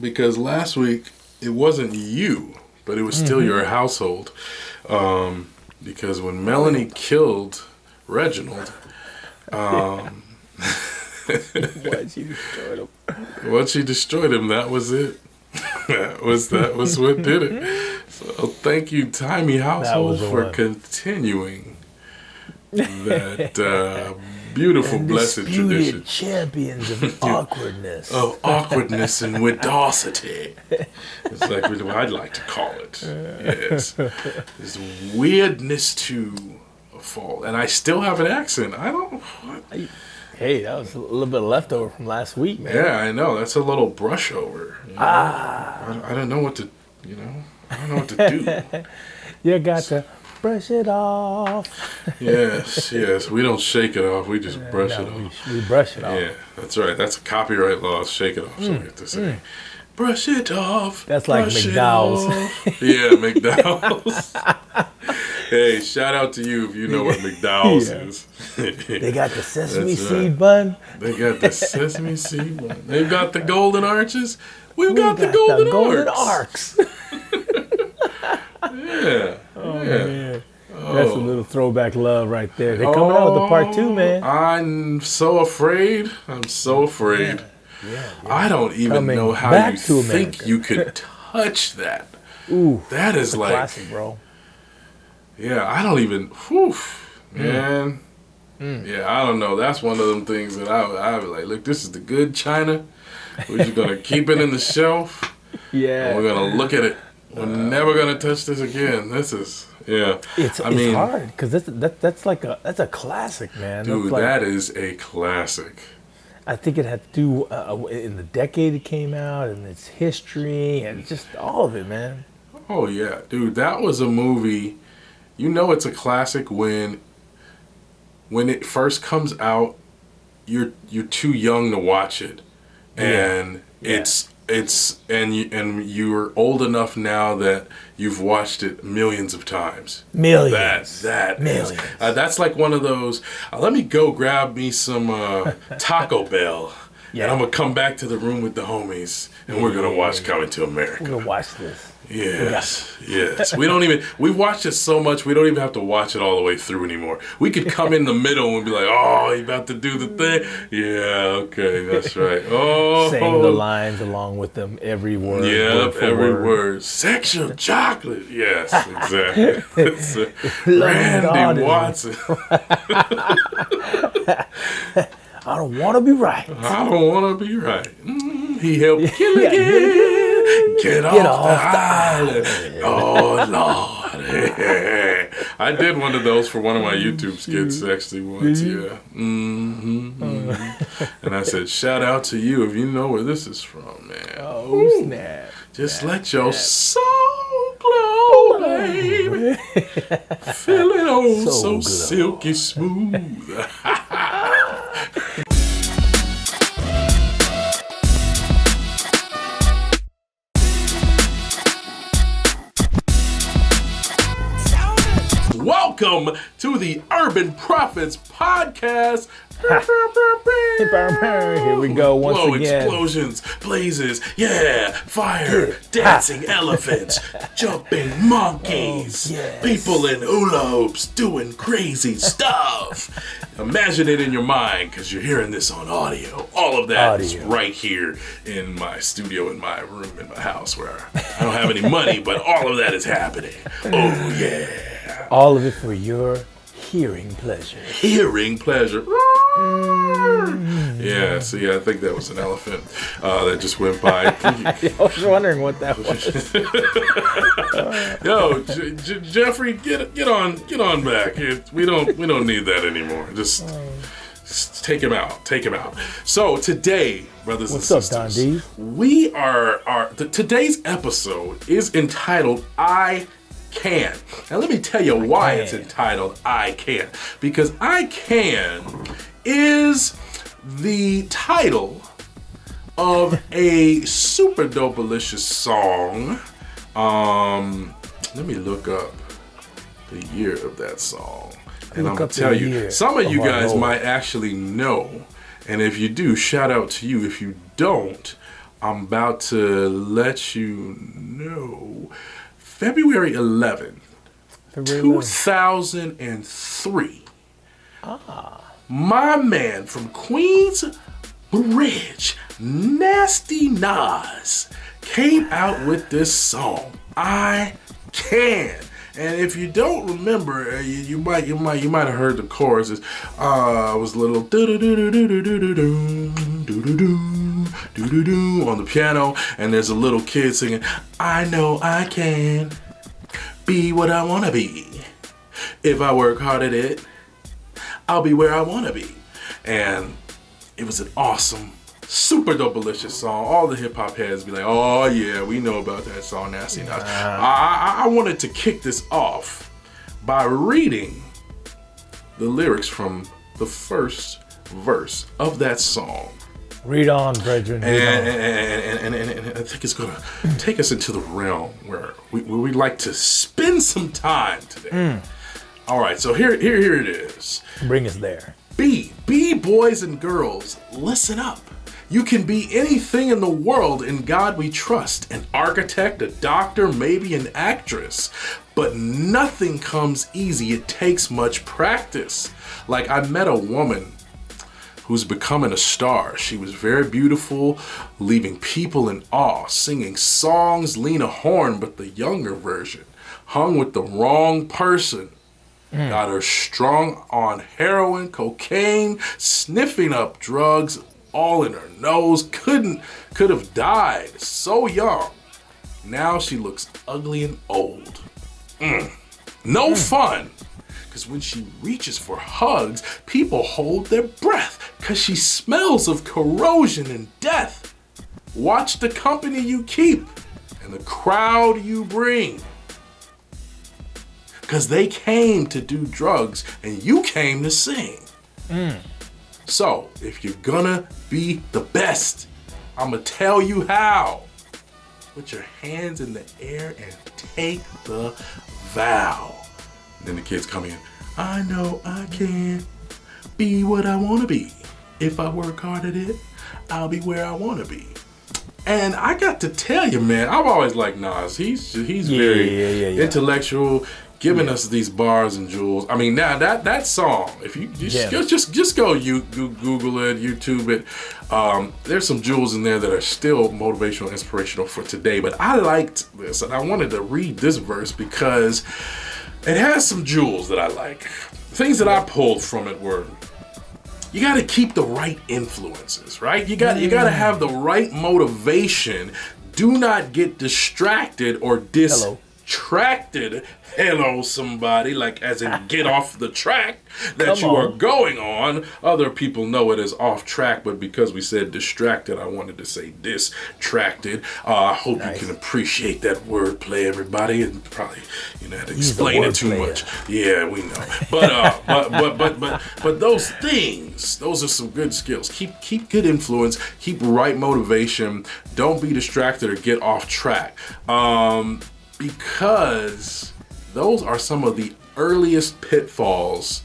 because last week it wasn't you, but it was still your household. Because when Melanie killed Reginald, once she destroyed him, that was it. that was what did it. So thank you, Timey Household, for continuing that beautiful, blessed tradition. Champions of awkwardness. Of awkwardness and widosity. It's like what I'd like to call it. Yes. This weirdness to a fault. And I still have an accent. I don't... Hey, that was a little bit leftover from last week, man. Yeah, I know. That's a little brush over. You know? I don't know what to, I don't know what to do. You got to brush it off. Yes. We don't shake it off. We just brush it off. We brush it off. Yeah, that's right. That's a copyright law. Shake it off. So we have to say, brush it off. That's like McDowell's. Yeah, McDowell's. Hey, shout out to you if you know what McDowell's is. They got the sesame seed bun. They got the sesame seed bun. They've got the golden arches. We've got the golden arcs. Yeah. Man. That's a little throwback love right there. They're coming out with the part 2, man. I'm so afraid. Yeah. I don't even know how you think you could touch that. Ooh, that is like classic, bro. Yeah, I don't even. Man. Yeah, I don't know. That's one of them things that I was like, look, this is the good china. We're just gonna keep it in the shelf. Yeah. And we're gonna look at it. We're never gonna touch this again. This is It's hard because that's a classic, man. Dude, that is a classic. I think it had to do in the decade it came out and its history and just all of it, man. Oh yeah, dude, that was a movie. It's a classic when it first comes out. You're too young to watch it, and you're old enough now that you've watched it millions of times. Millions. Millions. That's like one of those. Let me go grab me some Taco Bell, and I'm gonna come back to the room with the homies, and we're gonna watch Coming to America. We're gonna watch this. Yes. We've watched it so much, we don't even have to watch it all the way through anymore. We could come in the middle and be like, oh, he about to do the thing. Yeah, okay, that's right. Oh. Saying the lines along with them, every word. Yep, every word. Sexual chocolate. Yes, exactly. It's Randy Watson. I don't want to be right. He helped kill again. Get off the island. Oh, Lord. I did one of those for one of my YouTube skits actually once, yeah. And I said, shout out to you if you know where this is from, man. Oh, snap. Just let your soul glow, baby. Feeling so silky smooth. Welcome to the Urban Prophets Podcast. Here we go once again. Explosions, blazes, fire, dancing elephants, jumping monkeys, people in hula hoops doing crazy stuff. Imagine it in your mind because you're hearing this on audio. All of that is right here in my studio, in my room, in my house where I don't have any money, but all of that is happening. Oh, yeah. All of it for your hearing pleasure. Hearing pleasure. Yeah, see, I think that was an elephant that just went by. I was wondering what that was. Yo, Jeffrey, get on back. We don't need that anymore. Just take him out. So today, brothers and sisters, what's up, Don D? We are today's episode is entitled "I Can." Now let me tell you why it's entitled "I Can." Because "I Can" is the title of a super dopalicious song. Let me look up the year of that song. And I'm going to tell you, some of you guys might actually know. And if you do, shout out to you. If you don't, I'm about to let you know. February 11th, 2003. My man from Queens Bridge, Nasty Nas, came out with this song, I Can. And if you don't remember, you might have heard the chorus. It was a little do-do-do-do-do-do-do-do-do on the piano, and there's a little kid singing, I know I can be what I want to be. If I work hard at it, I'll be where I want to be. And it was an awesome, super dope, delicious song. All the hip hop heads be like, oh yeah, we know about that song, Nasty Nas. I wanted to kick this off by reading the lyrics from the first verse of that song. Read on, brethren. And I think it's gonna take us into the realm where we like to spend some time today. All right, so here it is. Bring us there. B boys and girls, listen up. You can be anything in the world. In God we trust. An architect, a doctor, maybe an actress. But nothing comes easy. It takes much practice. Like, I met a woman who's becoming a star. She was very beautiful, leaving people in awe, singing songs, Lena Horne, but the younger version. Hung with the wrong person. Got her strung on heroin, cocaine, sniffing up drugs, all in her nose. Could have died so young. Now she looks ugly and old. No fun. Because when she reaches for hugs, people hold their breath. Because she smells of corrosion and death. Watch the company you keep and the crowd you bring. Because they came to do drugs and you came to sing. So, if you're gonna be the best, I'm gonna tell you how. Put your hands in the air and take the vow. And then the kids come in. I know I can be what I wanna be. If I work hard at it, I'll be where I wanna be. And I got to tell you, man, I've always liked Nas. He's very intellectual, giving us these bars and jewels. I mean, now that song, if you just go Google it, YouTube it. There's some jewels in there that are still motivational, inspirational for today. But I liked this, and I wanted to read this verse because it has some jewels that I like. Things that I pulled from it were, you got to keep the right influences, right? You got to have the right motivation. Do not get distracted or distracted. Hello, somebody, like as in get off the track that you are going on. Other people know it as off track, but because we said distracted, I wanted to say distracted. I hope you can appreciate that wordplay, everybody, and probably had to explain it too much. Yeah, we know. But those things, those are some good skills. Keep good influence. Keep right motivation. Don't be distracted or get off track. Because those are some of the earliest pitfalls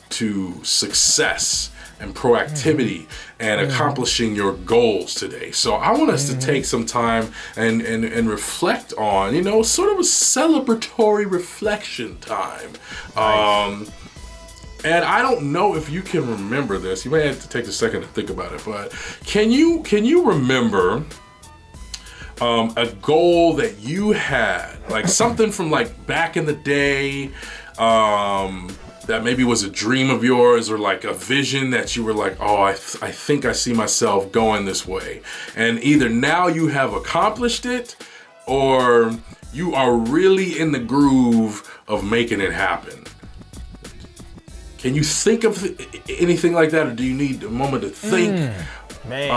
to success and proactivity and accomplishing your goals today. So I want us to take some time and reflect on, sort of a celebratory reflection time. And I don't know if you can remember this. You may have to take a second to think about it, but can you remember a goal that you had, like something from like back in the day, that maybe was a dream of yours, or like a vision that you were like, oh, I think I see myself going this way. And either now you have accomplished it, or you are really in the groove of making it happen. Can you think of anything like that, or do you need a moment to think? Man,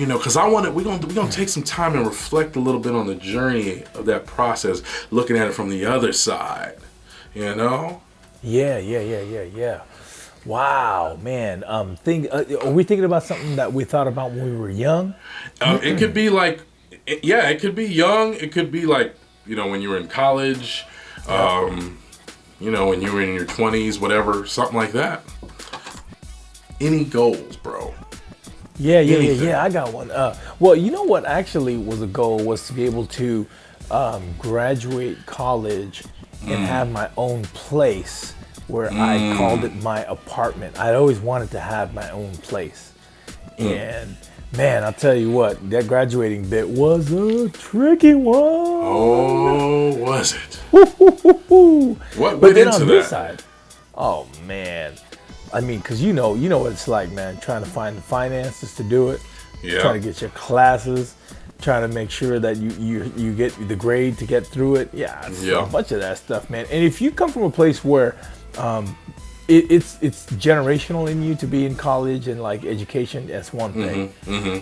because we're gonna take some time and reflect a little bit on the journey of that process, looking at it from the other side. Yeah. Wow, man. Are we thinking about something that we thought about when we were young? It could be like, it could be young. It could be like, when you were in college, when you were in your 20s, whatever, something like that. Any goals, bro? Yeah. I got one. Well, you know what actually was a goal was to be able to graduate college and have my own place where I called it my apartment. I'd always wanted to have my own place. And man, I'll tell you what, that graduating bit was a tricky one. Oh, was it? What But went then into on this that? side, oh man, I mean, because you know what it's like, man. Trying to find the finances to do it, Yeah. trying to get your classes, trying to make sure that you get the grade to get through it. Yeah, it's Yeah. a bunch of that stuff, man. And if you come from a place where it's generational in you to be in college and like education, that's one thing.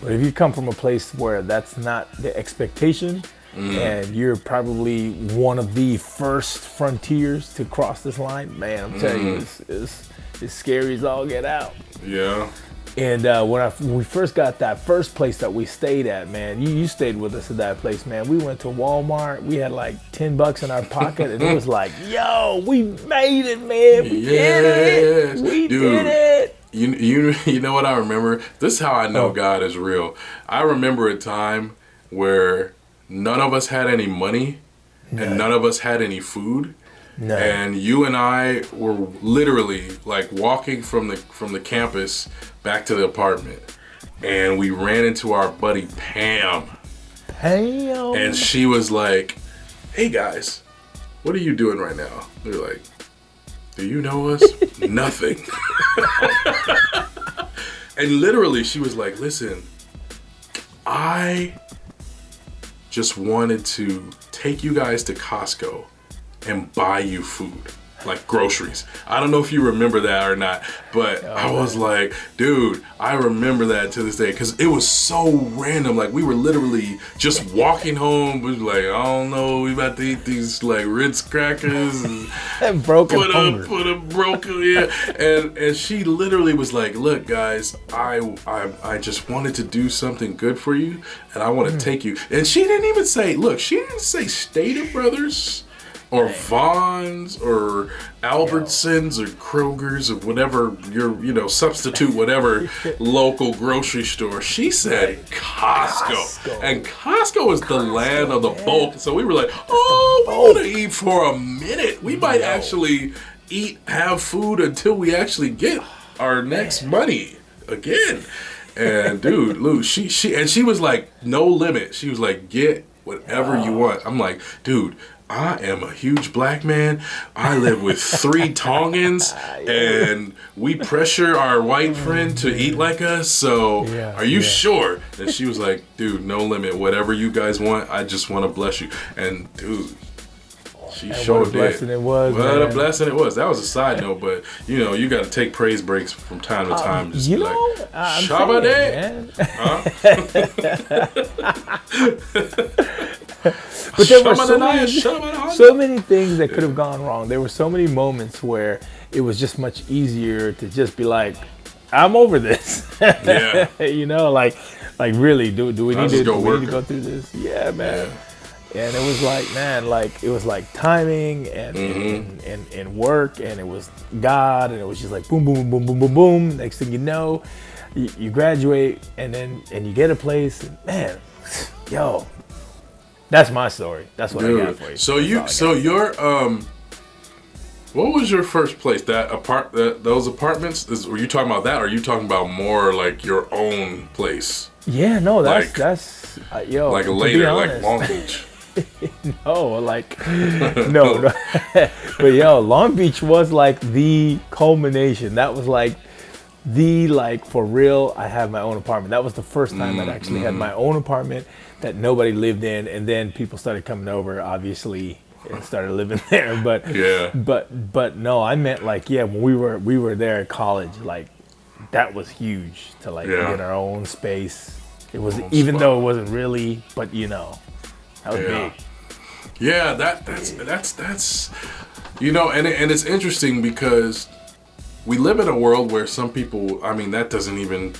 But if you come from a place where that's not the expectation, and you're probably one of the first frontiers to cross this line, man, I'm telling you, it's scary as all get out. Yeah. And when we first got that first place that we stayed at, man, you stayed with us at that place, man. We went to Walmart. We had like $10 in our pocket, and it was like, yo, we made it, man. We did it. We did it. You know what I remember? This is how I know God is real. I remember a time where none of us had any money and none of us had any food. No. And you and I were literally like walking from the campus back to the apartment, and we ran into our buddy Pam. And she was like, "Hey guys, what are you doing right now?" We were like, "Do you know us?" Nothing. And literally she was like, "Listen, I just wanted to take you guys to Costco and buy you food, like groceries." I don't know if you remember that or not, but I was like, dude, I remember that to this day because it was so random. Like we were literally just walking home. We were like, I don't know, we about to eat these like Ritz crackers and broken put a broken, yeah. And she literally was like, look guys, I just wanted to do something good for you, and I want to take you. And she didn't even say, look, she didn't say Stater Brothers or Vaughn's or Albertsons or Kroger's or whatever your substitute whatever local grocery store. She said Costco. And Costco is the land of the bulk. So we were like, oh, we want to eat for a minute. We might actually have food until we actually get our next money again. And dude, Lou, she was like, no limit. She was like, get whatever you want. I'm like, dude, I am a huge black man. I live with 3 Tongans, and we pressure our white friend to eat like us. So, are you sure? And she was like, dude, no limit. Whatever you guys want, I just want to bless you. And dude, she sure did. What a blessing it was. What a blessing it was. That was a side note, but you got to take praise breaks from time to time. Just be like, Shabba day. But there were so many things that could have gone wrong. There were so many moments where it was just much easier to just be like, I'm over this. Yeah. Like really, do we need to go through this? Yeah, man. Yeah. And it was like, man, it was like timing and work, and it was God, and it was just like boom, boom, boom, boom, boom, boom. Next thing you know, you graduate, and you get a place, and man, yo. That's my story. That's what I got for you. So your what was your first place? Those apartments? Were you talking about that, or are you talking about more like your own place? Yeah, no, that's like later, like Long Beach. No, no. But yo, Long Beach was like the culmination. That was like for real, I have my own apartment. That was the first time I'd actually had my own apartment that nobody lived in, and then people started coming over, obviously, and started living there. But no, I meant when we were there at college, that was huge to get our own space. It was though it wasn't really, but that was big. Yeah, that's and it's interesting because we live in a world where some people, that doesn't even,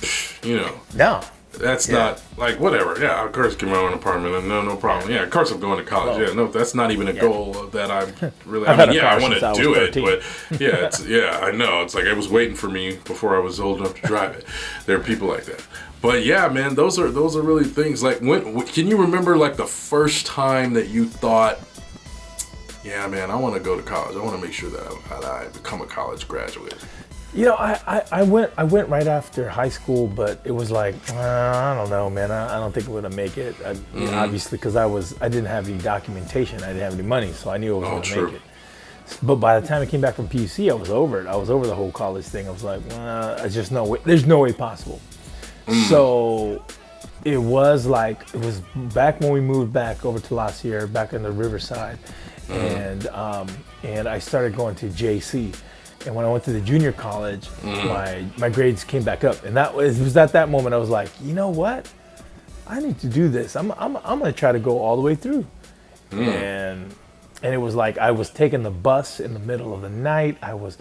No. That's not, whatever. Yeah, of course, get my own apartment, and no problem. Yeah, of course I'm going to college. Yeah, no, that's not even a goal that I'm really, I want to do it, but I know. It's like it was waiting for me before I was old enough to drive it. There are people like that. But yeah, man, those are really things. Like, can you remember like the first time that you thought, yeah, man, I want to go to college. I want to make sure that I become a college graduate. You know, I went right after high school, but it was like, I don't know, man. I don't think I'm gonna make it. Obviously, because I didn't have any documentation. I didn't have any money, so I knew I was gonna make it. But by the time I came back from PUC, I was over it. I was over the whole college thing. I was like, there's just no way. There's no way possible. So it was back when we moved back over to La Sierra, back in the Riverside, and I started going to JC. And when I went to the junior college, my grades came back up, and it was at that moment I was like, you know what? I need to do this. I'm gonna try to go all the way through. And it was like I was taking the bus in the middle of the night. I was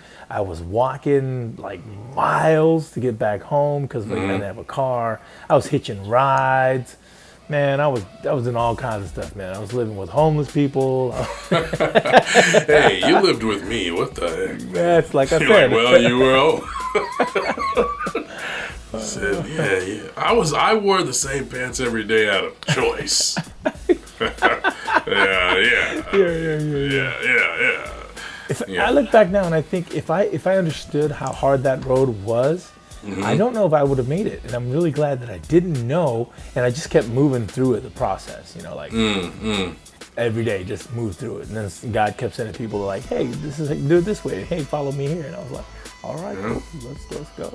walking like miles to get back home because I didn't have a car. I was hitching rides. Man, I was doing all kinds of stuff, man. I was living with homeless people. Hey, you lived with me. What the heck? That's like I You're said. like, well, you were old. Said, yeah. I wore the same pants every day out of choice. Yeah. I look back now and I think if I understood how hard that road was, I don't know if I would have made it. And I'm really glad that I didn't know, and I just kept moving through the process, like every day, just move through it. And then God kept sending people like, hey, this is how you do it this way. Hey, follow me here. And I was like, all right, cool. Let's go.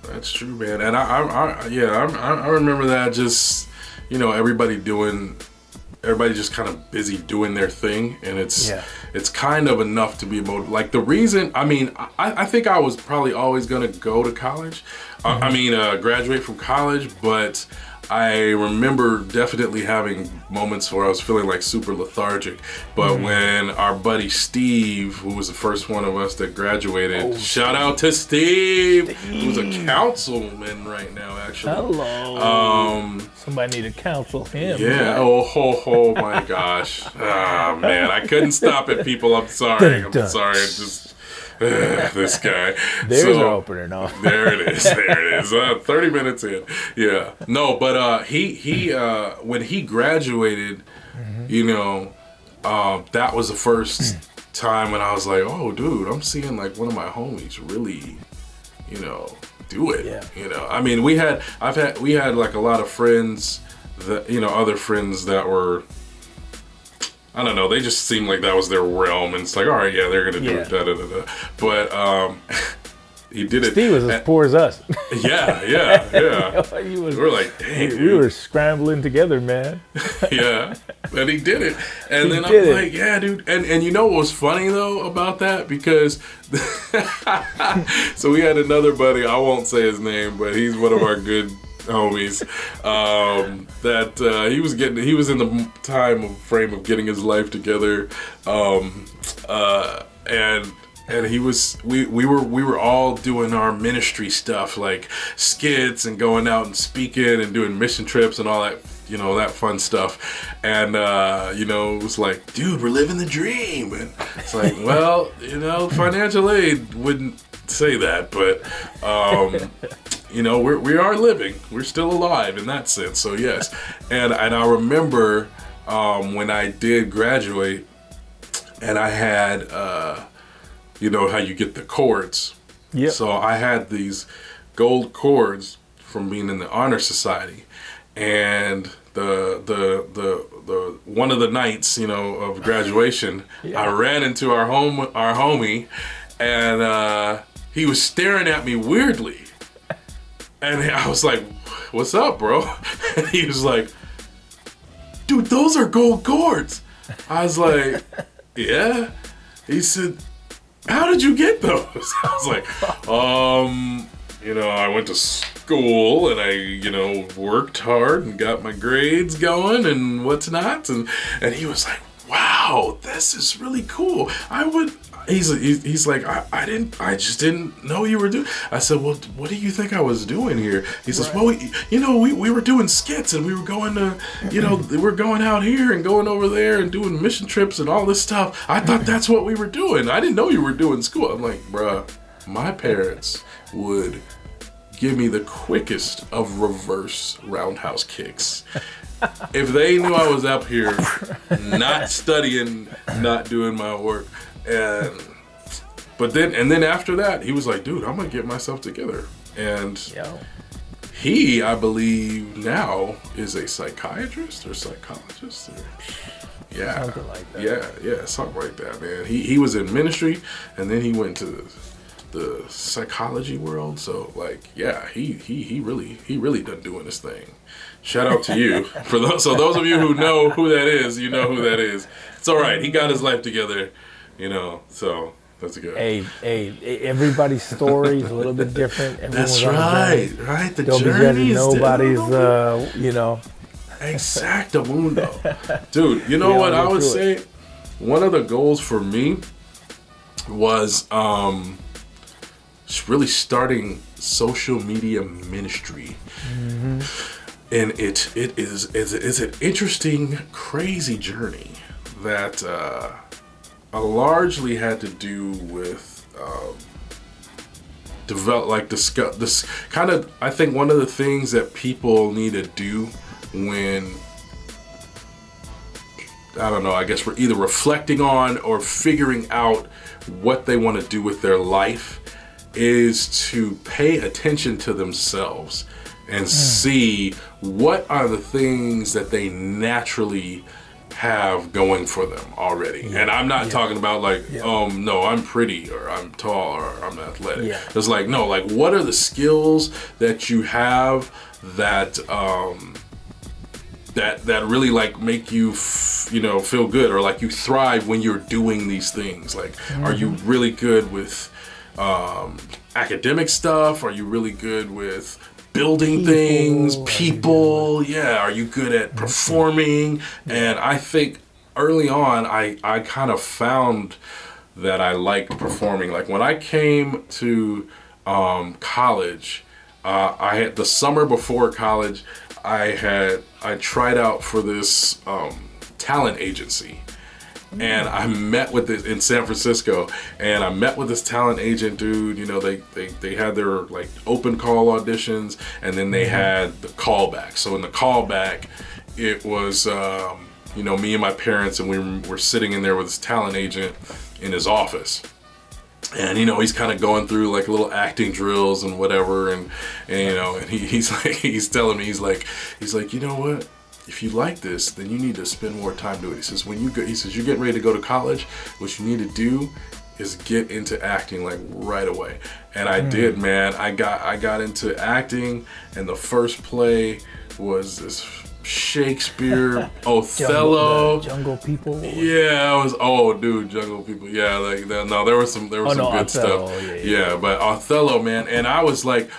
That's true, man. And I remember that just, everybody just kind of busy doing their thing, and it's kind of enough to be motivated. Like the reason, I think I was probably always gonna go to college. Graduate from college, but I remember definitely having moments where I was feeling like super lethargic. But when our buddy Steve, who was the first one of us that graduated, shout out to Steve, who's a councilman right now, actually. Hello. Somebody need to counsel him. Yeah. Oh my gosh. Man, I couldn't stop it, people. I'm sorry. I'm sorry. This guy. There's our opener, no. There it is. 30 minutes in. Yeah. No, but he when he graduated, that was the first time when I was like, oh, dude, I'm seeing like one of my homies really, do it. Yeah. We had like a lot of friends that, other friends that were, I don't know, they just seemed like that was their realm, and it's like, all right, yeah, they're gonna do it, But he did it. Steve was as poor as us. Yeah. We were like, dang, we were scrambling together, man. Yeah, and he did it. And then I'm like, yeah, dude. And you know what was funny though about that? Because so we had another buddy, I won't say his name, but he's one of our good homies, that he was in the frame of getting his life together, and we were all doing our ministry stuff, like skits and going out and speaking and doing mission trips and all that, that fun stuff. And it was like, dude, we're living the dream. And it's like, well, financial aid wouldn't say that, but we are living. We're still alive in that sense. So yes. And I remember when I did graduate, and I had how you get the cords. Yeah. So I had these gold cords from being in the honor society, and the one of the nights of graduation, I ran into our homie, and he was staring at me weirdly. And I was like, what's up, bro? And he was like, dude, those are gold cords. I was like, yeah. He said, how did you get those? I was like, I went to school and I, worked hard and got my grades going and what's not. And he was like, wow, this is really cool. He's like, I just didn't know you were doing. I said, well, what do you think I was doing here? He says, well, we were doing skits and we were going to, we're going out here and going over there and doing mission trips and all this stuff. I thought that's what we were doing. I didn't know you were doing school. I'm like, bruh, my parents would give me the quickest of reverse roundhouse kicks. If they knew I was up here not studying, not doing my work, but then after that, he was like, dude, I'm gonna get myself together. And he, I believe now, is a psychiatrist or psychologist. Something like that. Yeah, something like that, man. He was in ministry, and then he went to the psychology world. So like, yeah, he really done doing this thing. Shout out to you for those. So those of you who know who that is, you know who that is. It's all right. He got his life together, So that's good. Hey, everybody's story is a little bit different. That's right. The Don't be judging nobody's, Exactamundo. Dude, you know what I would say? One of the goals for me was really starting social media ministry. Mm-hmm. And it's an interesting, crazy journey that largely had to do with discuss this kind of. I think one of the things that people need to do when, I don't know, I guess we're either reflecting on or figuring out what they want to do with their life, is to pay attention to themselves and see what are the things that they naturally have going for them already. And I'm not talking about no, I'm pretty or I'm tall or I'm athletic. Yeah. It's like, no, like what are the skills that you have that that really like make you feel good, or like you thrive when you're doing these things. Like, are you really good with academic stuff? Are you really good with building people? Yeah. Are you good at performing? And I think early on, I kind of found that I liked performing. Like when I came to college, I had the summer before college, I tried out for this talent agency. And I met with it in San Francisco, and I met with this talent agent dude. They had their like open call auditions, and then they had the callback. So in the callback, it was me and my parents, and we were sitting in there with this talent agent in his office. And he's kind of going through like little acting drills and whatever, and he's telling me, he's like, you know what? If you like this, then you need to spend more time doing it. He says, you're getting ready to go to college, what you need to do is get into acting like right away. And I did, man. I got into acting, and the first play was this Shakespeare Othello. Jungle People. Yeah, Jungle People. Yeah, like that. No, there was some good Othello, stuff. Yeah, but Othello, man. And I was like,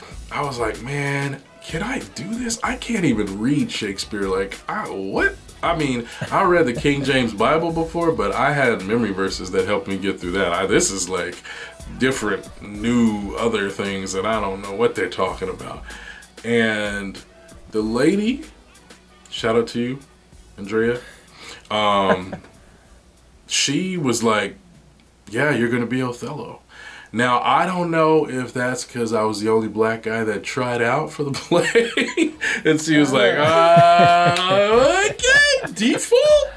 man, can I do this? I can't even read Shakespeare. Like, what? I mean, I read the King James Bible before, but I had memory verses that helped me get through that. This is like different, new, other things that I don't know what they're talking about. And the lady, shout out to you, Andrea, she was like, yeah, you're going to be Othello. Now, I don't know if that's because I was the only black guy that tried out for the play. And she was like, okay, default?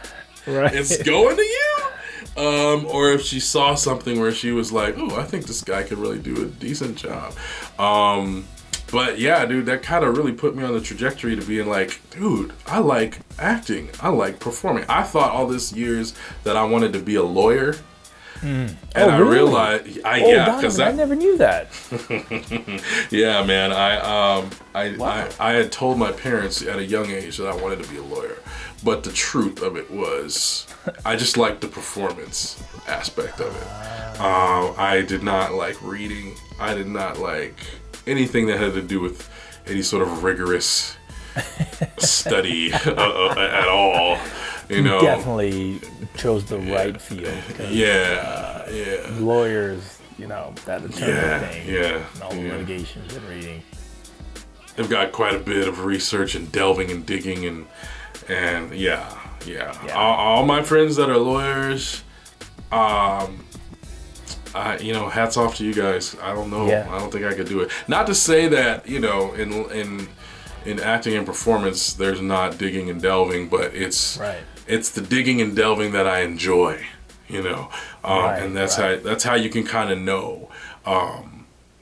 Right. It's going to you? Or if she saw something where she was like, oh, I think this guy could really do a decent job. But yeah, dude, that kind of really put me on the trajectory to being like, dude, I like acting. I like performing. I thought all this years that I wanted to be a lawyer. And I really? Realized, because I never knew that. Yeah, man. I had told my parents at a young age that I wanted to be a lawyer, but the truth of it was, I just liked the performance aspect of it. I did not like reading. I did not like anything that had to do with any sort of rigorous study at all. You definitely chose the right field. Yeah. Lawyers, that attorney thing. Yeah. And all the litigations and reading. They've got quite a bit of research and delving and digging and yeah. All my friends that are lawyers, hats off to you guys. I don't know. Yeah. I don't think I could do it. Not to say that, in acting and performance, there's not digging and delving, but it's the digging and delving that I enjoy, and that's how you can kind of know.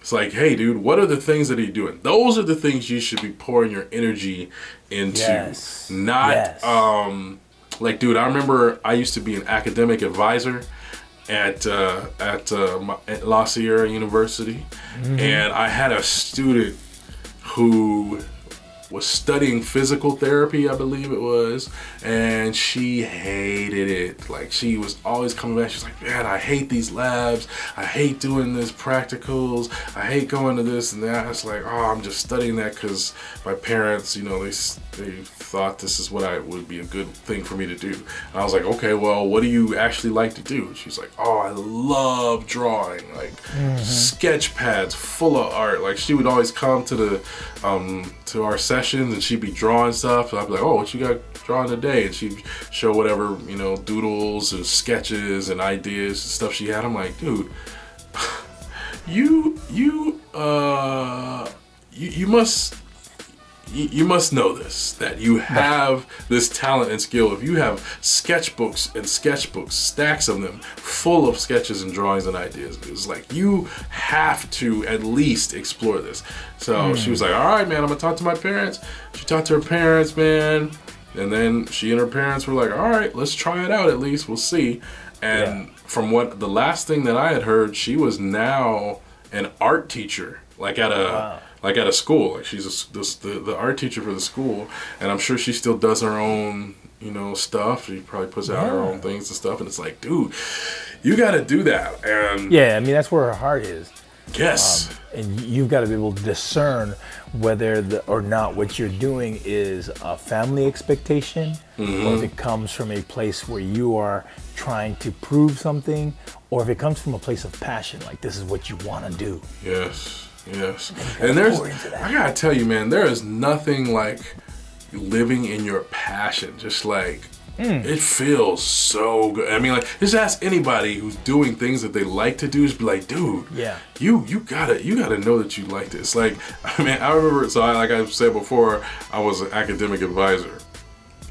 It's like, hey, dude, what are the things that he's doing? Those are the things you should be pouring your energy into. Yes. Not, like, dude, I remember I used to be an academic advisor at La Sierra University, and I had a student who was studying physical therapy, I believe it was, and she hated it. Like, she was always coming back. She's like, man, I hate these labs. I hate doing this practicals. I hate going to this and that. It's like, oh, I'm just studying that because my parents, they thought this is what would be a good thing for me to do. And I was like, okay, well, what do you actually like to do? And she's like, oh, I love drawing, like sketch pads full of art. Like, she would always come to to our sessions and she'd be drawing stuff. And I'd be like, oh, what you got drawing today? And she'd show whatever, doodles and sketches and ideas and stuff she had. I'm like, dude, you must know this, that you have this talent and skill. If you have sketchbooks, stacks of them, full of sketches and drawings and ideas, it's like, you have to at least explore this. So she was like, all right, man, I'm gonna talk to my parents. She talked to her parents, man, and then she and her parents were like, all right, let's try it out at least, we'll see. And from what the last thing that I had heard, she was now an art teacher, like at a school. Like, she's the art teacher for the school, and I'm sure she still does her own, stuff. She probably puts out her own things and stuff, and it's like, dude, you got to do that. And that's where her heart is. Yes. And you've got to be able to discern whether or not what you're doing is a family expectation, or if it comes from a place where you are trying to prove something, or if it comes from a place of passion, like this is what you want to do. Yes. And I gotta tell you, man, there is nothing like living in your passion. Just like, it feels so good. I mean, like, just ask anybody who's doing things that they like to do. Just be like, dude, you gotta know that you like this. Like, I mean, I remember. So, like I said before, I was an academic advisor.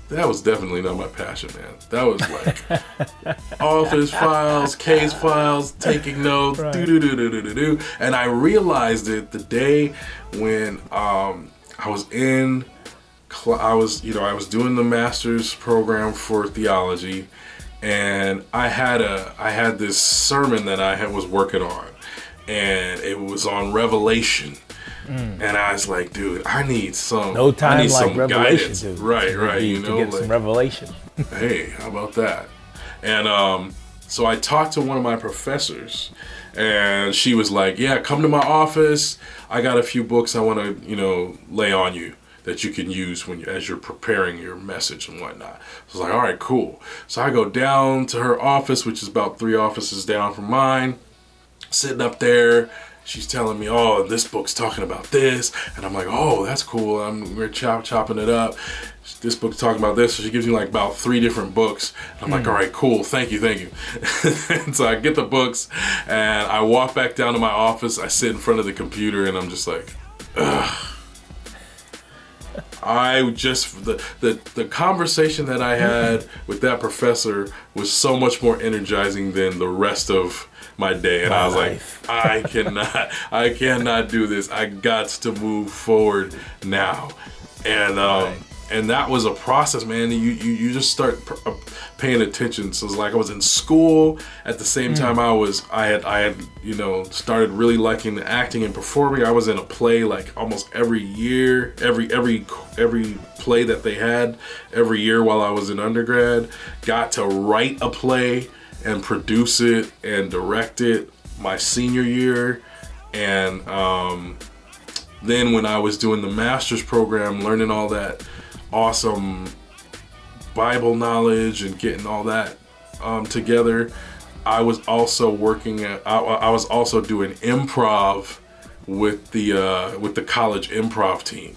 That was definitely not my passion, man. That was like office files, case files, taking notes, do. And I realized it the day when I was doing the master's program for theology, and I had this sermon that I was working on, and it was on Revelation. And I was like, dude, I need some revelation, guidance. dude. Right. To get some revelation. Hey, how about that? And so I talked to one of my professors, and she was like, yeah, come to my office. I got a few books I want to, lay on you that you can use as you're preparing your message and whatnot. So I was like, all right, cool. So I go down to her office, which is about 3 offices down from mine, sitting up there. She's telling me, oh, this book's talking about this. And I'm like, oh, that's cool. We're chopping it up. This book's talking about this. So she gives me like about 3 different books. And I'm like, all right, cool. Thank you. And so I get the books and I walk back down to my office. I sit in front of the computer and I'm just like, ugh. The conversation that I had with that professor was so much more energizing than the rest of my day, and I was like, I cannot do this. I got to move forward now, and that was a process, man. You just start paying attention. So it's like I was in school at the same time. I had started really liking the acting and performing. I was in a play like almost every year, every play that they had every year while I was in undergrad. Got to write a play and produce it and direct it my senior year. And then when I was doing the master's program, learning all that awesome Bible knowledge and getting all that together, I was also I was also doing improv with the college improv team.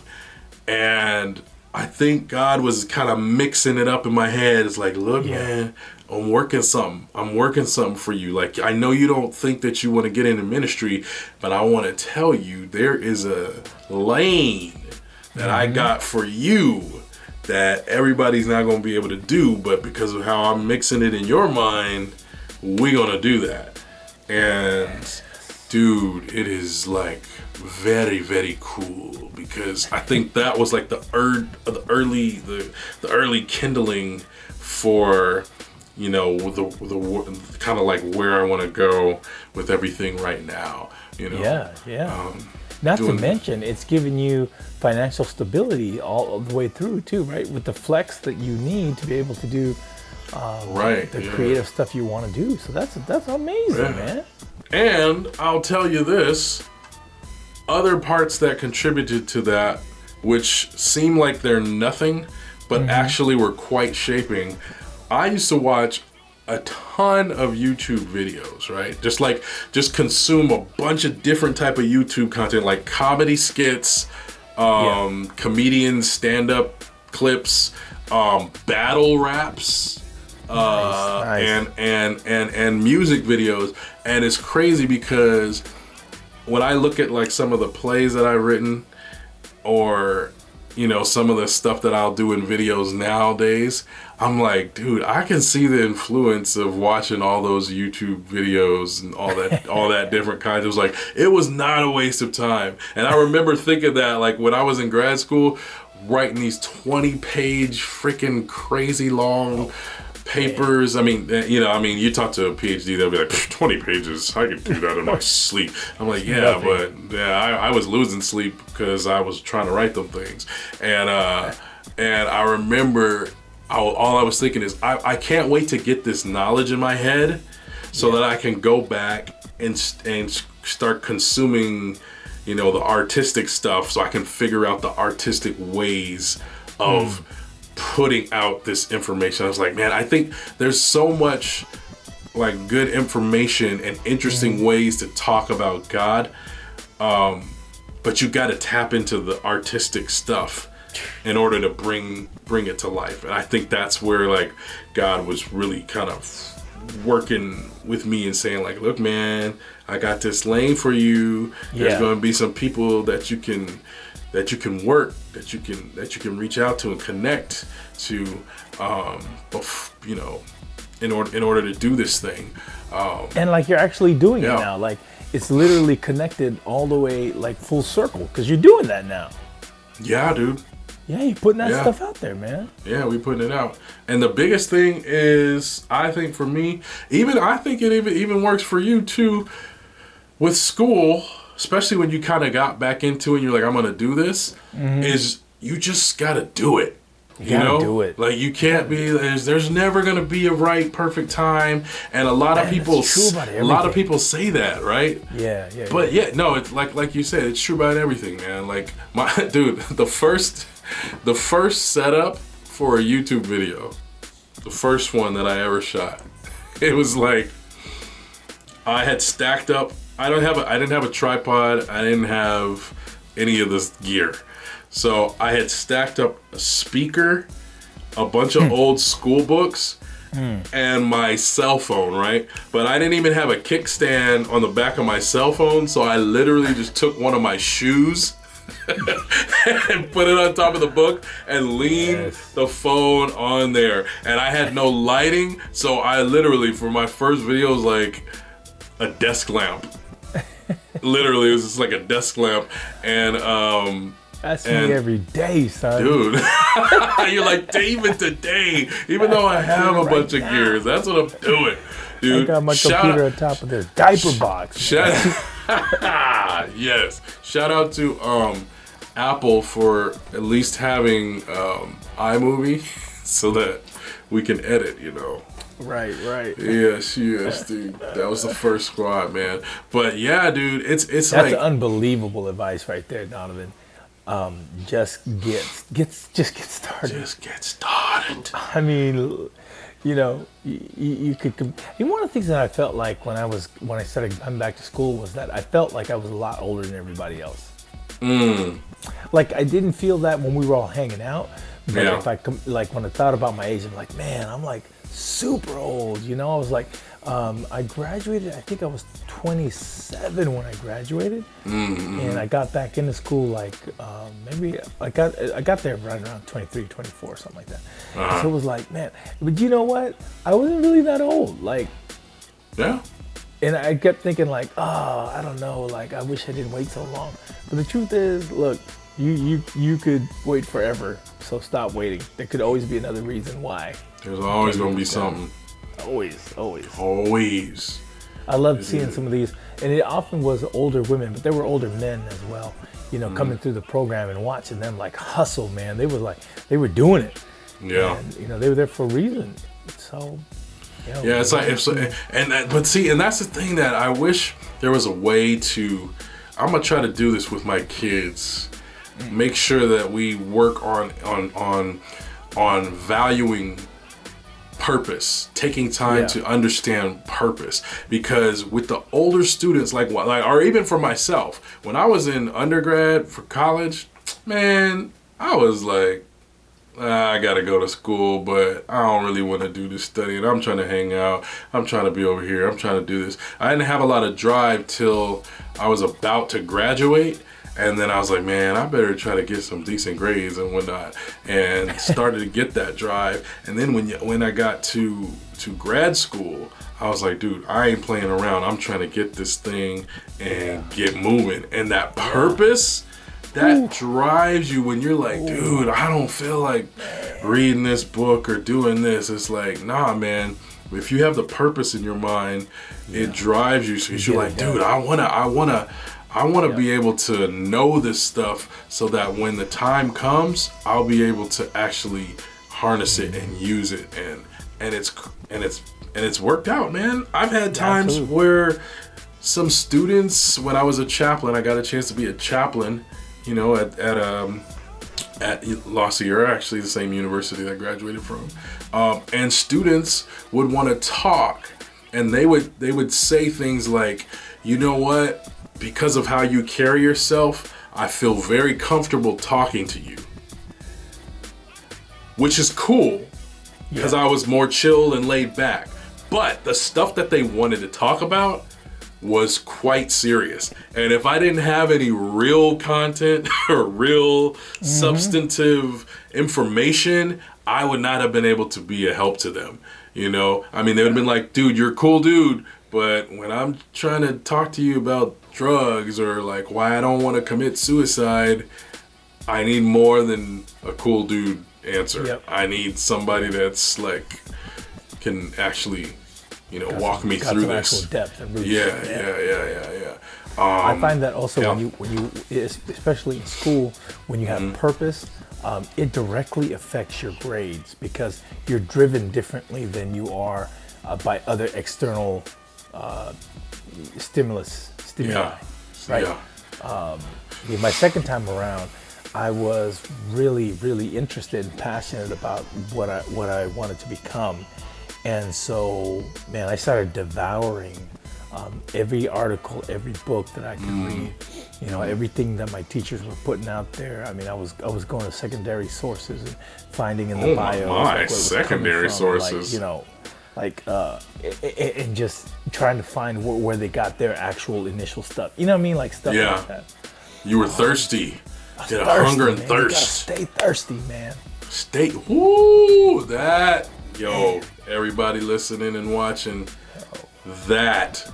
And I think God was kind of mixing it up in my head. It's like, look, man, I'm working something for you. Like, I know you don't think that you want to get into ministry, but I want to tell you there is a lane that I got for you that everybody's not going to be able to do, but because of how I'm mixing it in your mind, we're going to do that. And dude, it is like very, very cool, because I think that was like the early kindling for, you know, the kind of like where I want to go with everything right now, you know. Not to mention, it's giving you financial stability all the way through too, right? With the flex that you need to be able to do the creative stuff you want to do. So that's amazing, man. And I'll tell you this, other parts that contributed to that, which seem like they're nothing, but actually were quite shaping. I used to watch a ton of YouTube videos, right? Just consume a bunch of different type of YouTube content, like comedy skits, comedians, stand-up clips, battle raps, and music videos. And it's crazy because when I look at like some of the plays that I've written, or, you know, some of the stuff that I'll do in videos nowadays, I'm like, dude, I can see the influence of watching all those YouTube videos and all that different kinds. It was like, it was not a waste of time. And I remember thinking that, like, when I was in grad school, writing these 20-page freaking crazy long papers. I mean, you talk to a PhD, they'll be like, 20 pages, I could do that in my sleep. I'm like, I was losing sleep because I was trying to write them things. And I remember all I was thinking is, I can't wait to get this knowledge in my head so that I can go back and start consuming, you know, the artistic stuff, so I can figure out the artistic ways of putting out this information. I was like, man, I think there's so much like good information and interesting ways to talk about God, but you got to tap into the artistic stuff in order to bring it to life. And I think that's where like God was really kind of working with me and saying like, look, man, I got this lane for you. There's going to be some people that you can work, that you can reach out to and connect to, you know, in order to do this thing. And like, you're actually doing it now. Like, it's literally connected all the way, like, full circle, because you're doing that now. Yeah, dude. Yeah, you're putting that stuff out there, man. Yeah, we're putting it out. And the biggest thing is, I think for me, I think it even works for you too, with school, especially when you kind of got back into it and you're like, I'm going to do this, is you just got to do it. You know? Do it. Like, you can't be, there's never going to be a right, perfect time. And a lot of people say that, right? Yeah. But no, it's like you said, it's true about everything, man. Like, the first setup for a YouTube video, the first one that I ever shot, it was like, I had stacked up, I didn't have a tripod, I didn't have any of this gear. So I had stacked up a speaker, a bunch of old school books, and my cell phone, right? But I didn't even have a kickstand on the back of my cell phone, so I literally just took one of my shoes and put it on top of the book and leaned the phone on there. And I had no lighting, so I literally, for my first video, was like a desk lamp. Literally, it was just like a desk lamp. And that's me every day, son. Dude, you're like, even today, even though I have a bunch of gears, that's what I'm doing, dude. I got my computer on top of this diaper box. Yes. Shout out to Apple for at least having iMovie so that we can edit, you know. Right. Yes, dude. That was the first squad, man. But yeah, dude, it's that's like, unbelievable advice right there, Donovan. Just get started. Just get started. I mean, you know, you could. One of the things that I felt like when I started coming back to school was that I felt like I was a lot older than everybody else. Like, I didn't feel that when we were all hanging out. But Yeah. if I like, when I thought about my age, I'm like, man, I'm like super old. You know, I was like, I graduated. I think I was 27 when I graduated, and I got back into school like maybe I got there right around 23, 24, something like that. So it was like, man, but you know what? I wasn't really that old. Like, Yeah. and I kept thinking like, oh, I don't know, like I wish I didn't wait so long. But the truth is, look, you could wait forever, so stop waiting. There could always be another reason why. There's always going to be something. Always. I loved seeing some of these, and it often was older women, but there were older men as well. You know, coming through the program and watching them like hustle, man. They were doing it. Yeah. And, you know, they were there for a reason. So. Yeah, it's like, but see, and that's the thing that I wish there was a way to. I'm gonna try to do this with my kids. Make sure that we work on valuing purpose, taking time to understand purpose. Because with the older students, like or even for myself, when I was in undergrad for college, man, I was like, I gotta go to school, but I don't really want to do this studying. I'm trying to hang out. I'm trying to be over here. I'm trying to do this. I didn't have a lot of drive till I was about to graduate. And then I was like, man, I better try to get some decent grades and whatnot. And started to get that drive. And then when I got to grad school, I was like, dude, I ain't playing around. I'm trying to get this thing and get moving. And that purpose, that drives you when you're like, dude, I don't feel like reading this book or doing this. It's like, nah, man. If you have the purpose in your mind, it drives you. So you're like, dude, I wanna be able to know this stuff so that when the time comes, I'll be able to actually harness it and use it. And it's worked out, man. I've had times where some students, when I was a chaplain, I got a chance to be a chaplain, you know, at La Sierra, actually the same university that I graduated from. And students would want to talk, and they would say things like, you know what? Because of how you carry yourself, I feel very comfortable talking to you. Which is cool, because I was more chill and laid back. But the stuff that they wanted to talk about was quite serious. And if I didn't have any real content or real substantive information, I would not have been able to be a help to them. You know, I mean, they would have been like, dude, you're a cool dude, but when I'm trying to talk to you about drugs or like why I don't want to commit suicide, I need more than a cool dude answer. Yep. I need somebody that's like can actually, you know, walk me through this. Actual depth and roots. Yeah. I find that also when you, especially in school, when you have purpose, it directly affects your grades because you're driven differently than you are by other external stimuli. Right. My second time around, I was really, really interested and passionate about what I wanted to become. And so, man, I started devouring every article, every book that I could read. You know, everything that my teachers were putting out there. I mean, I was going to secondary sources and finding in the bio. Like secondary sources. Like, you know, like and just trying to find where they got their actual initial stuff. You know what I mean? Like stuff like that. You were thirsty. You had a hunger and thirst. You gotta stay thirsty, man. Everybody listening and watching, that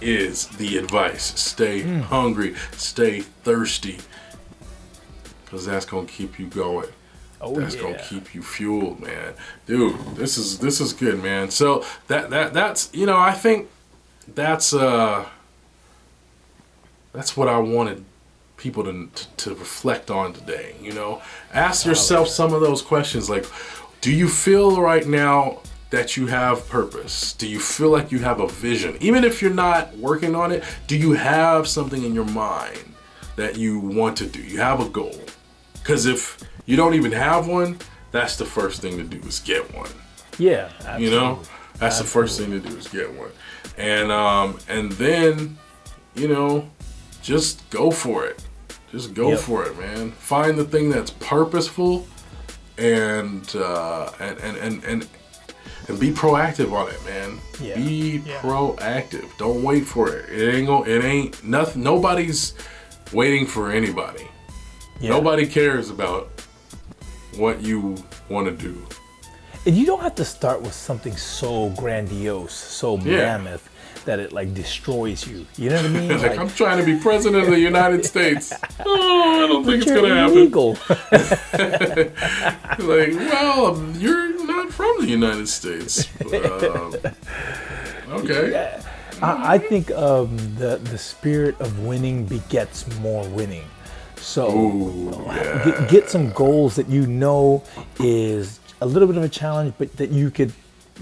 is the advice. Stay hungry, stay thirsty, because that's gonna keep you going. That's gonna keep you fueled, man. Dude, this is good, man. So that's you know, I think that's what I wanted people to reflect on today. You know, ask yourself some of those questions like, do you feel right now that you have purpose? Do you feel like you have a vision? Even if you're not working on it, do you have something in your mind that you want to do? You have a goal. Because if you don't even have one, that's the first thing to do is get one. Yeah, absolutely. You know, that's the first thing to do is get one. And then, you know, just go for it. Just go for it, man. Find the thing that's purposeful, and be proactive on it, man. Yeah. Be proactive. Don't wait for it. It ain't nothing. Nobody's waiting for anybody. Yeah. Nobody cares about what you want to do. And you don't have to start with something so grandiose, so mammoth, that it like destroys you. You know what I mean? Like, I'm trying to be president of the United States. Oh, I don't think it's gonna happen. Illegal. Like, well, you're not from the United States. Okay. Yeah. I think the spirit of winning begets more winning. So get some goals that you know is a little bit of a challenge, but that you could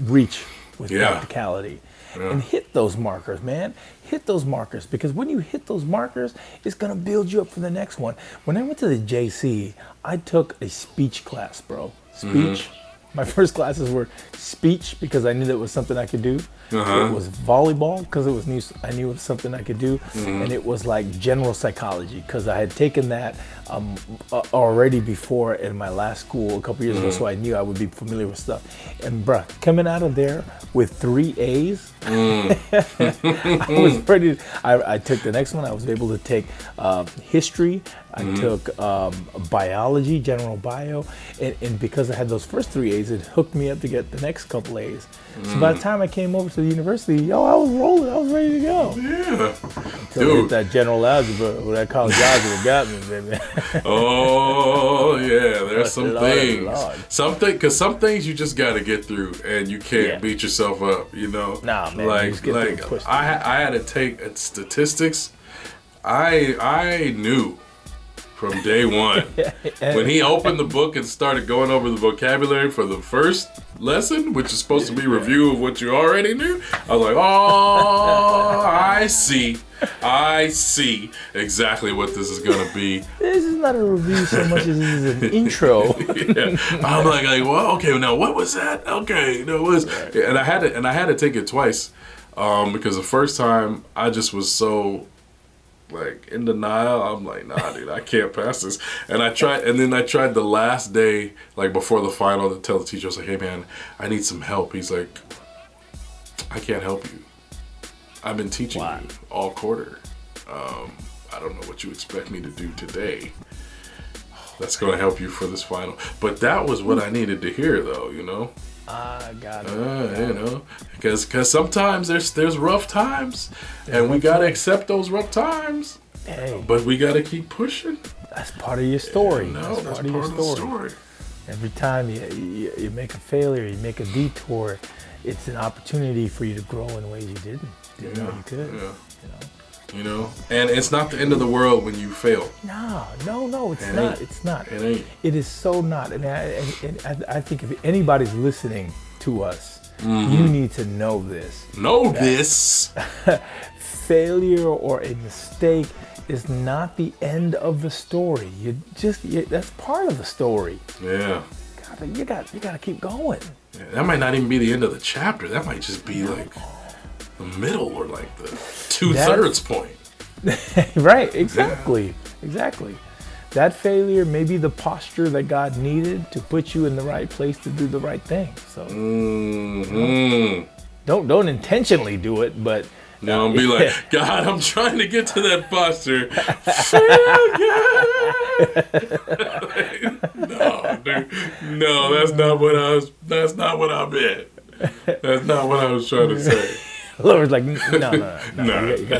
reach with practicality. Yeah. And hit those markers, man. Hit those markers, because when you hit those markers, it's gonna build you up for the next one. When I went to the JC, I took a speech class, bro. Speech. My first classes were speech because I knew that was something I could do. It was volleyball because I knew it was something I could do, and it was like general psychology because I had taken that already before in my last school a couple years ago, so I knew I would be familiar with stuff. And bruh, coming out of there with 3 A's, I was ready. I took the next one. I was able to take history. I took biology, general bio, and because I had those first 3 A's, it hooked me up to get the next couple A's. So by the time I came over to the university, I was rolling. I was ready to go. Yeah. Until I hit that general algebra, or that college algebra got me, baby. Oh, yeah. There's some things. Because some things you just got to get through, and you can't beat yourself up, you know? Nah, man. Like I had to take statistics. I knew from day one. When he opened the book and started going over the vocabulary for the first lesson, which is supposed to be a review of what you already knew, I was like, oh, I see exactly what this is going to be. This is not a review so much as this is an intro. I'm like, well, okay, now what was that? Okay, no, it was, and I had to take it twice, because the first time I just was so like in denial. I'm like, nah, dude, I can't pass this. And I tried the last day, like before the final, to tell the teacher, I was like, hey man, I need some help. He's like, I can't help you. I've been teaching you all quarter. I don't know what you expect me to do today that's going to help you for this final. But that was what I needed to hear, though, you know? Got it. You know, because sometimes there's rough times, and we got to accept those rough times. Hey. But we got to keep pushing. That's part of your story. That's part of your story. Every time you make a failure, you make a detour, it's an opportunity for you to grow in ways you didn't know you could. Yeah. You know, and it's not the end of the world when you fail. No, it's not. It's not. It ain't. It is so not. And I think if anybody's listening to us, you need to know this. Failure or a mistake is not the end of the story. That's part of the story. Yeah. You got to keep going. Yeah, that might not even be the end of the chapter. That might just be like the middle, or like the 2/3 point. Right, exactly. That failure may be the posture that God needed to put you in the right place to do the right thing. So don't intentionally do it, but and be like, God, I'm trying to get to that posture. No, dude. No, that's not what I meant. That's not what I was trying to say. The Lord's like, no, you got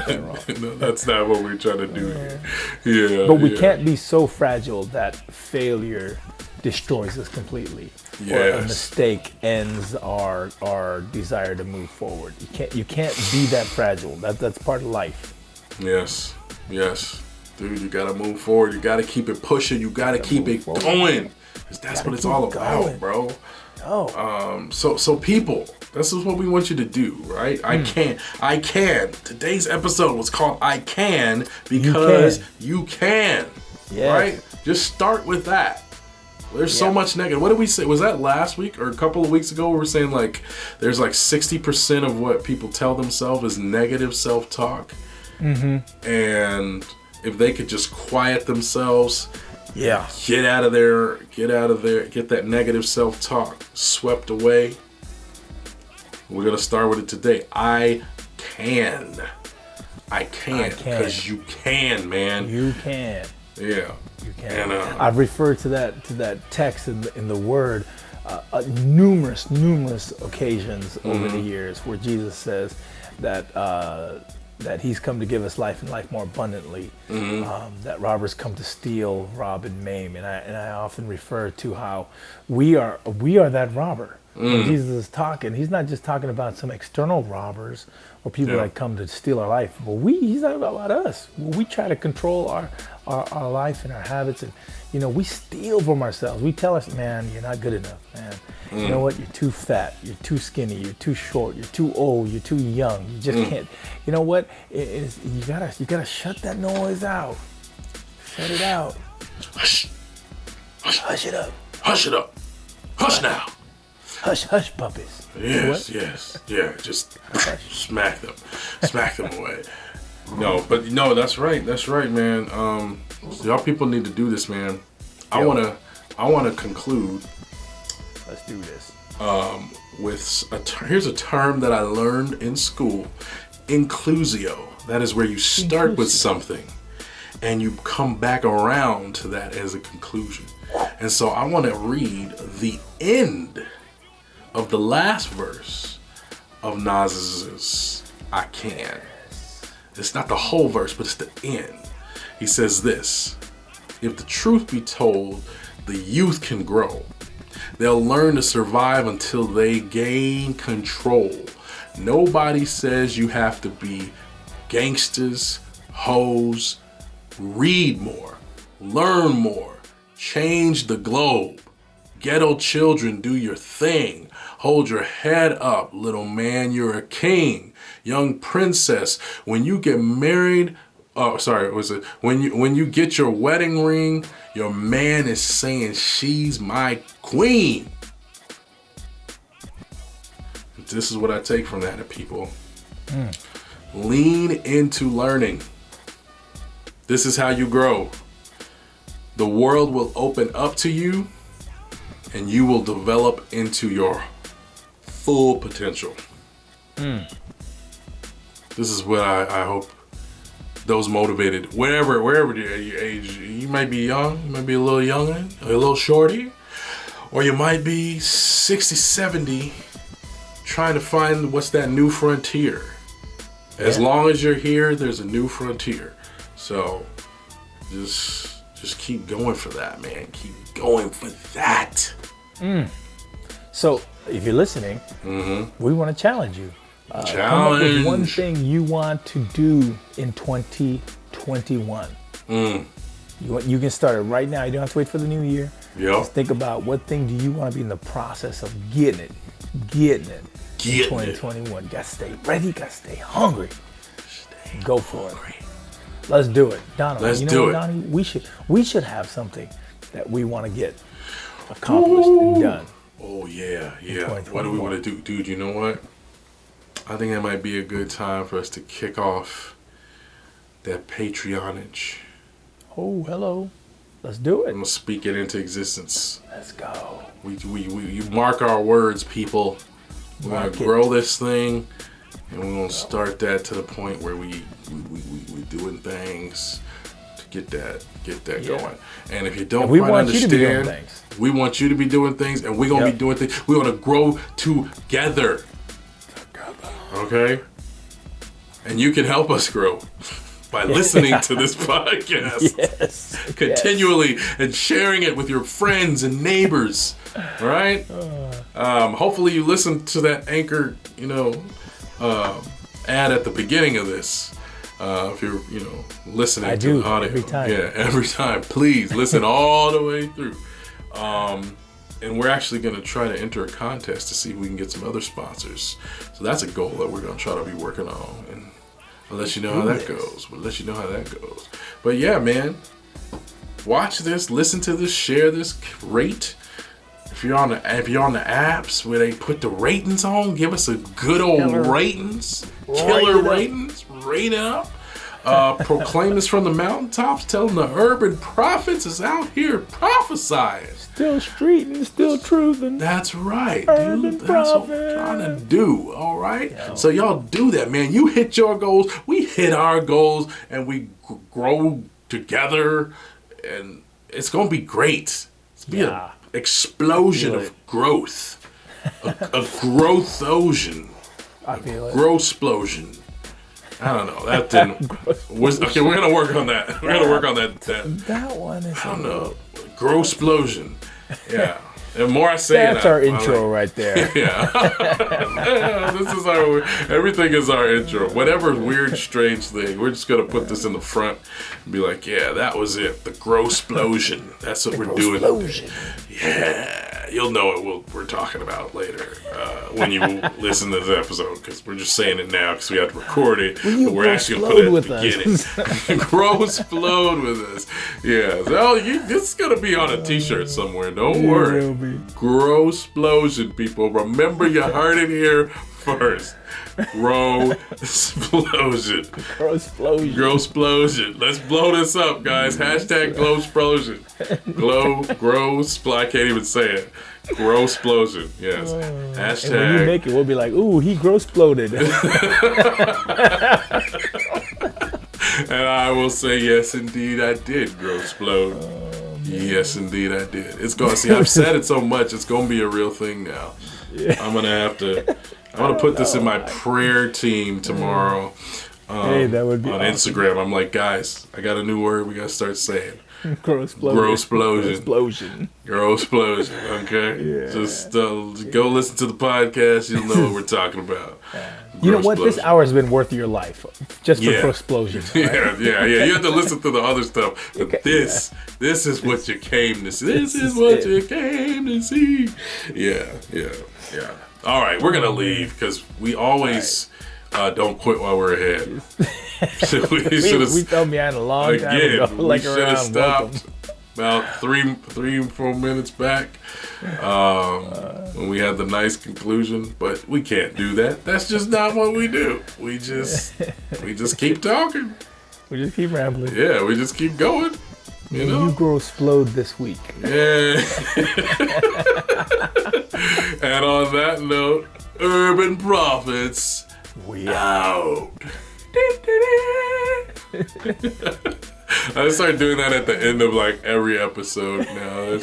that wrong. No, that's not what we're trying to do here. Yeah. But we can't be so fragile that failure destroys us completely. Yes. Or a mistake ends our desire to move forward. You can't be that fragile. That's part of life. Yes. Dude, you gotta move forward. You gotta keep it pushing. You gotta keep it going. Because that's what it's all about, bro. So people, this is what we want you to do, right? I can. Today's episode was called I Can because you can. Yes. Right? Just start with that. There's so much negative. What did we say? Was that last week or a couple of weeks ago? We were saying like there's like 60% of what people tell themselves is negative self-talk. And if they could just quiet themselves, Yeah. get out of there, get that negative self-talk swept away. We're going to start with it today. I can, because you can, man. You can. Yeah. You can. And, I've referred to that text in the Word numerous occasions over the years where Jesus says that He's come to give us life and life more abundantly. That robbers come to steal, rob, and maim. And I often refer to how we are that robber. When Jesus is talking, He's not just talking about some external robbers or people that come to steal our life. But He's talking about us. We try to control our life and our habits, and we steal from ourselves. We tell us, man, you're not good enough, man. You know what? You're too fat. You're too skinny. You're too short. You're too old. You're too young. You just can't. You know what? You gotta shut that noise out. Shut it out. Hush. Hush it up. Hush it up. Hush now. Hush, hush, puppies. Yes. Yeah, just smack them away. No, that's right, man. Y'all people need to do this, man. I wanna conclude. Let's do this. Here's a term that I learned in school, inclusio. That is where you start with something and you come back around to that as a conclusion. And so I want to read the end of the last verse of Nas's I Can. It's not the whole verse, but it's the end. He says this: if the truth be told, the youth can grow. They'll learn to survive until they gain control. Nobody says you have to be gangsters, hoes. Read more, learn more, change the globe. Ghetto children, do your thing. Hold your head up, little man, you're a king. Young princess, when you get married, when you get your wedding ring, your man is saying she's my queen. This is what I take from that, people. Lean into learning. This is how you grow. The world will open up to you and you will develop into your full potential. This is what I hope those motivated, wherever your age, you might be young, you might be a little younger, a little shorty, or you might be 60, 70, trying to find what's that new frontier. As long as you're here, there's a new frontier. So just keep going for that, man. Keep going for that. So if you're listening, we want to challenge you. Come up with one thing you want to do in 2021. You can start it right now. You don't have to wait for the new year. Just think about what thing do you want to be in the process of getting it in 2021. You got to stay ready. You got to stay hungry. Go for it. Let's do it, Donald. Let's do it. Donnie, we should have something that we want to get accomplished and done. Oh yeah. What do we want to do, dude? You know what? I think that might be a good time for us to kick off that Patreonage. Oh, hello. Let's do it. I'm gonna speak it into existence. Let's go. You mark our words, people. We're gonna grow this thing, and we're gonna start that to the point where we doing things to get that going. And if you don't quite understand, we want you to be doing things, and we're gonna be doing things. We're gonna grow together. Okay? And you can help us grow by listening to this podcast continually and sharing it with your friends and neighbors. All right? Hopefully you listen to that Anchor, ad at the beginning of this. If you're, listening to the audio. Every time. Yeah, every time. Please listen all the way through. And we're actually going to try to enter a contest to see if we can get some other sponsors. So that's a goal that we're going to try to be working on. And I'll let you know how that goes. But yeah, man, watch this, listen to this, share this, rate. If you're on the apps where they put the ratings on, give us a good old ratings. Killer ratings. Rate up. Proclaim this from the mountaintops. Telling the urban prophets is out here prophesying. Still streeting, still truthing. That's right, Urban dude. That's what we're trying to do, all right? So y'all do that, man. You hit your goals, we hit our goals, and we grow together, and it's going to be great. It's going to be an explosion of growth. A growth ocean. I feel it. Growth-splosion. I don't know. That didn't... Okay, we're going to work on that. We're going to work on that. That one is... I don't know. Growth-splosion. Yeah. The more I say that's our intro right there. Yeah. This is everything is our intro. Whatever weird, strange thing, we're just going to put this in the front and be like, yeah, that was it. The growth-splosion. That's what we're doing. Yeah. You'll know what we're talking about later when you listen to this episode, because we're just saying it now because we have to record it. But we're actually going to put it at the beginning. Grow-splode with us. Yeah. So, this is going to be on a t-shirt somewhere. Don't worry. Grow-splosion, people. Remember, you heard it here first. Grow-splosion. Grow-splosion. Let's blow this up, guys. Hashtag Glow-splosion. I can't even say it. Grow-splosion. Yes. Hashtag. And when you make it, we'll be like, ooh, he grow-sploded. And I will say, yes, indeed, I did grow-splode. Yes, indeed, I did. It's going to see. I've said it so much. It's going to be a real thing now. Yeah. I'm gonna put this in my prayer team tomorrow. That would be on awesome. Instagram. I'm like, guys, I got a new word we gotta start saying. Grow-splosion. Grow-splosion. Okay. Yeah. Just go listen to the podcast. You'll know what we're talking about. You know what? This hour has been worth your life just for Grow-splosion. Right? Yeah. You have to listen to the other stuff. But this is what you came to see. This is what you came to see. Yeah. All right, we're going to leave because we always don't quit while we're ahead. we fell behind a long time ago. We should have stopped about 3-4 minutes back when we had the nice conclusion, but we can't do that. That's just not what we do. We just keep talking. We just keep rambling. Yeah, we just keep going. You grow-splode this week. Yeah. And on that note, Urban Prophets, we out. I start doing that at the end of like every episode now.